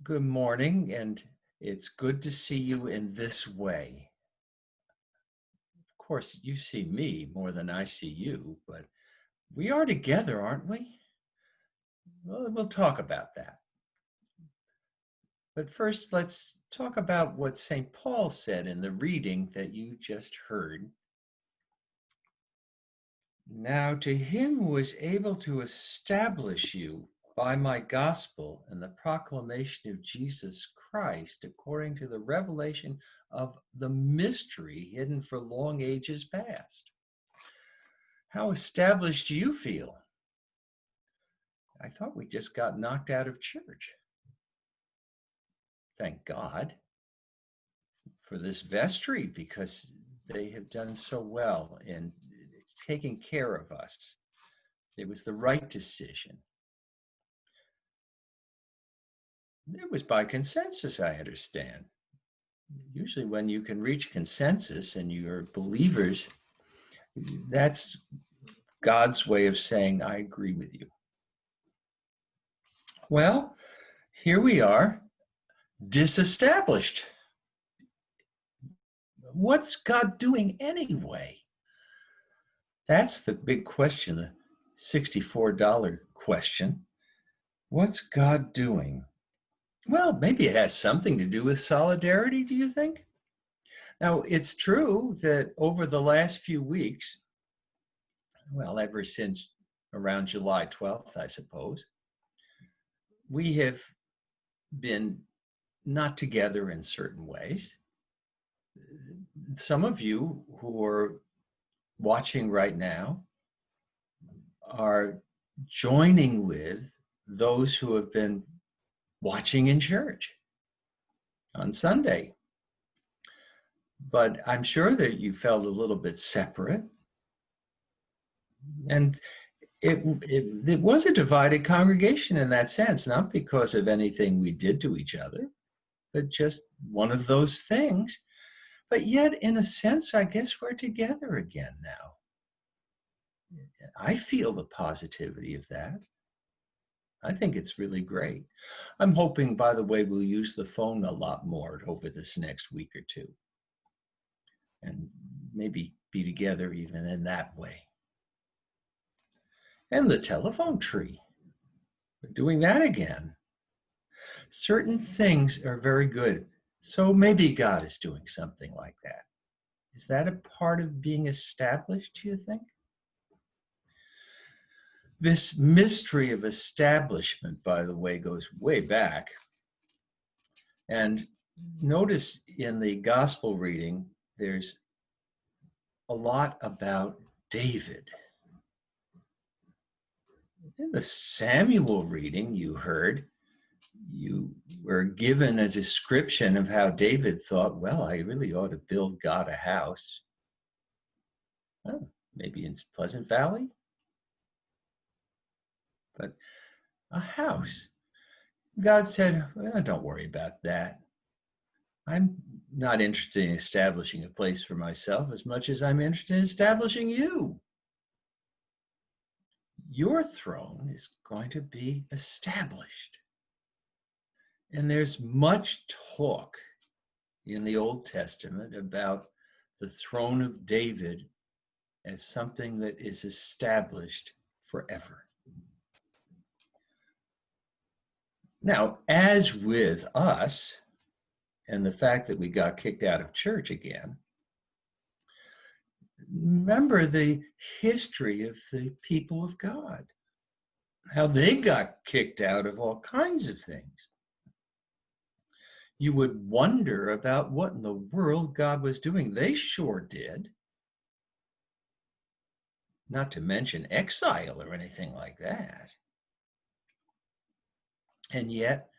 Good morning, and it's good to see you in this way. Of course, you see me more than I see you, but we are together, aren't we? Well, we'll talk about that. But first, let's talk about what St. Paul said in the reading that you just heard. Now, to him who is able to establish you by my gospel and the proclamation of Jesus Christ, according to the revelation of the mystery hidden for long ages past. How established do you feel? I thought we just got knocked out of church. Thank God for this vestry, because they have done so well in taking care of us. It was the right decision. It was by consensus, I understand. Usually when you can reach consensus and you're believers, that's God's way of saying, I agree with you. Well, here we are, disestablished. What's God doing anyway? That's the big question, the $64 question. What's God doing? Well, maybe it has something to do with solidarity, do you think? Now, it's true that over the last few weeks, well, ever since around July 12th, I suppose, we have been not together in certain ways. Some of you who are watching right now are joining with those who have been watching in church on Sunday. But I'm sure that you felt a little bit separate. And it was a divided congregation in that sense, not because of anything we did to each other, but just one of those things. But yet, in a sense, I guess we're together again now. I feel the positivity of that. I think it's really great. I'm hoping, by the way, we'll use the phone a lot more over this next week or two, and maybe be together even in that way. And the telephone tree, we're doing that again. Certain things are very good. So maybe God is doing something like that. Is that a part of being established, do you think? This mystery of establishment, by the way, goes way back. And notice in the gospel reading, there's a lot about David. In the Samuel reading you heard, you were given a description of how David thought, well, I really ought to build God a house. Oh, maybe in Pleasant Valley? But a house. God said, well, don't worry about that. I'm not interested in establishing a place for myself as much as I'm interested in establishing you. Your throne is going to be established. And there's much talk in the Old Testament about the throne of David as something that is established forever. Now, as with us, and the fact that we got kicked out of church again, remember the history of the people of God, how they got kicked out of all kinds of things. You would wonder about what in the world God was doing. They sure did. Not to mention exile or anything like that. And yet,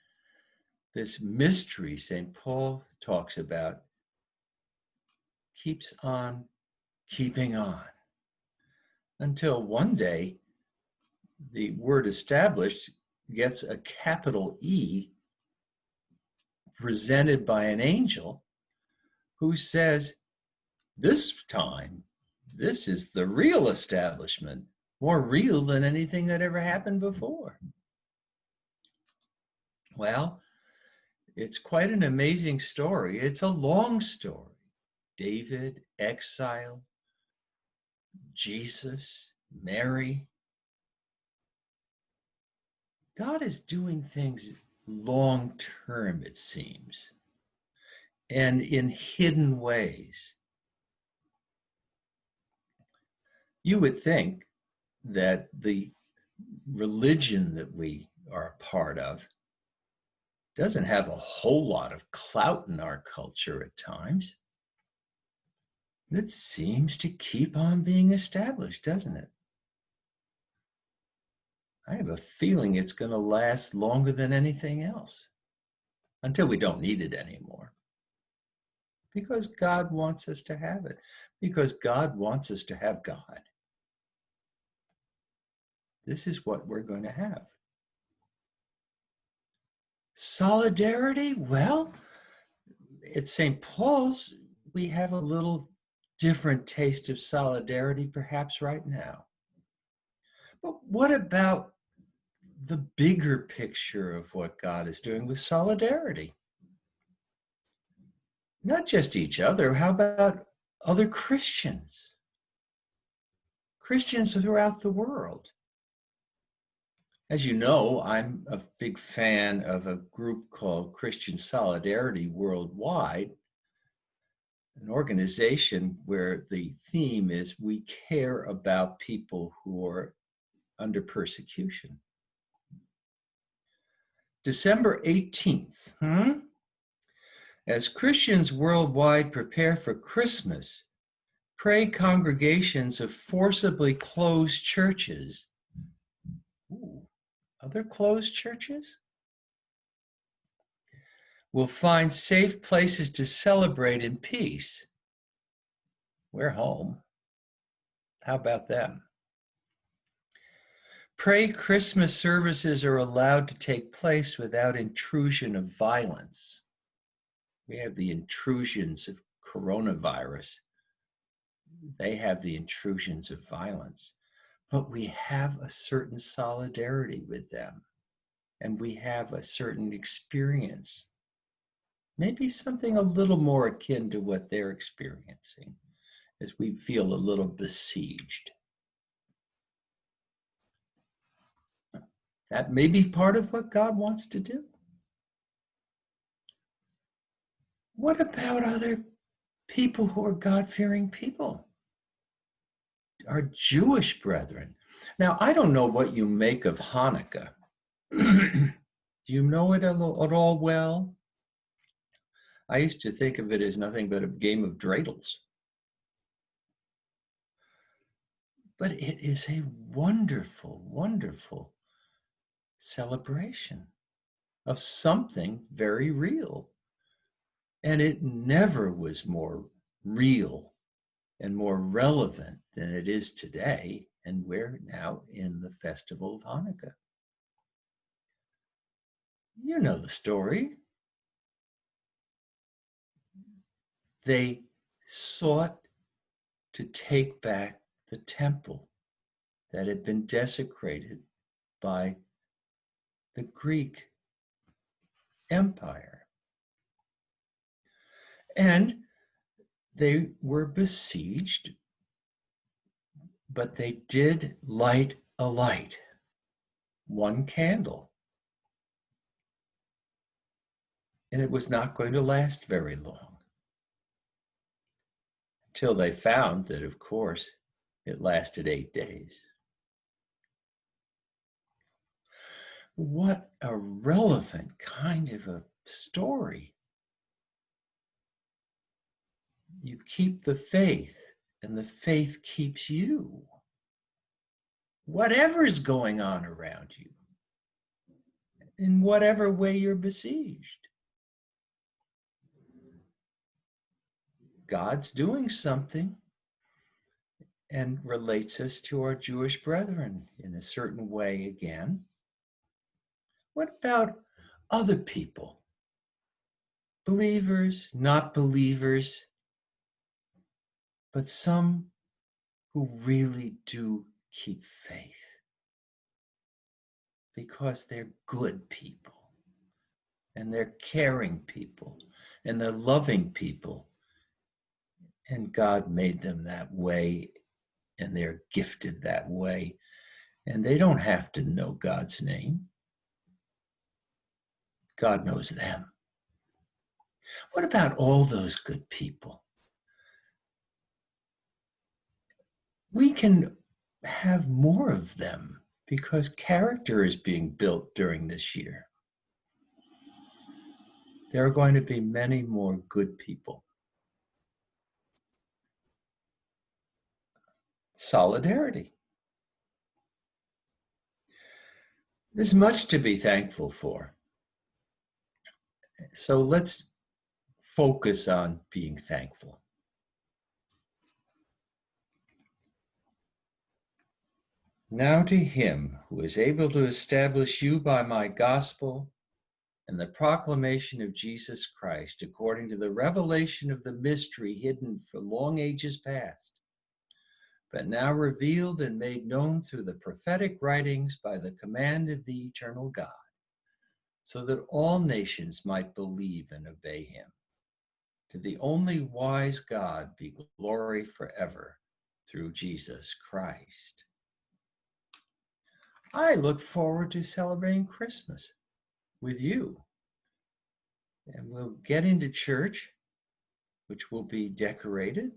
this mystery St. Paul talks about keeps on keeping on until one day the word established gets a capital E presented by an angel who says, this time, this is the real establishment, more real than anything that ever happened before. Well, It's quite an amazing story. It's a long story. David, exile, Jesus, Mary. God is doing things long term, it seems, and in hidden ways. You would think that the religion that we are a part of doesn't have a whole lot of clout in our culture at times. It seems to keep on being established, doesn't it? I have a feeling it's going to last longer than anything else until we don't need it anymore. Because God wants us to have it. Because God wants us to have God. This is what we're going to have. Solidarity? Well, at St. Paul's, we have a little different taste of solidarity perhaps right now. But what about the bigger picture of what God is doing with solidarity? Not just each other, how about other Christians? Christians throughout the world. As you know, I'm a big fan of a group called Christian Solidarity Worldwide, an organization where the theme is we care about people who are under persecution. December 18th, as Christians worldwide prepare for Christmas, pray congregations of forcibly closed churches. Ooh, other closed churches? Will find safe places to celebrate in peace. We're home. How about them? Pray Christmas services are allowed to take place without intrusion of violence. We have the intrusions of coronavirus. They have the intrusions of violence. But we have a certain solidarity with them. And we have a certain experience. Maybe something a little more akin to what they're experiencing as we feel a little besieged. That may be part of what God wants to do. What about other people who are God-fearing people? Our Jewish brethren. Now, I don't know what you make of Hanukkah. Do you know it at all well? I used to think of it as nothing but a game of dreidels. But it is a wonderful, wonderful celebration of something very real. And it never was more real and more relevant than it is today. And we're now in the festival of Hanukkah. You know the story. They sought to take back the temple that had been desecrated by the Greek Empire. And they were besieged, but they did light a light, one candle. And it was not going to last very long. Until they found that, of course, it lasted 8 days. What a relevant kind of a story. You keep the faith, and the faith keeps you. Whatever's going on around you, in whatever way you're besieged. God's doing something and relates us to our Jewish brethren in a certain way again. What about other people? Believers, not believers, but some who really do keep faith because they're good people and they're caring people, and they're loving people. And God made them that way, and they're gifted that way. And they don't have to know God's name. God knows them. What about all those good people? We can have more of them because character is being built during this year. There are going to be many more good people. Solidarity. There's much to be thankful for. So let's focus on being thankful. Now to him who is able to establish you by my gospel and the proclamation of Jesus Christ according to the revelation of the mystery hidden for long ages past, but now revealed and made known through the prophetic writings by the command of the eternal God, so that all nations might believe and obey him. To the only wise God be glory forever through Jesus Christ. I look forward to celebrating Christmas with you. And we'll get into church, which will be decorated,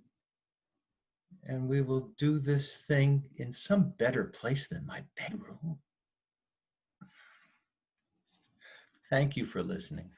and we will do this thing in some better place than my bedroom. Thank you for listening.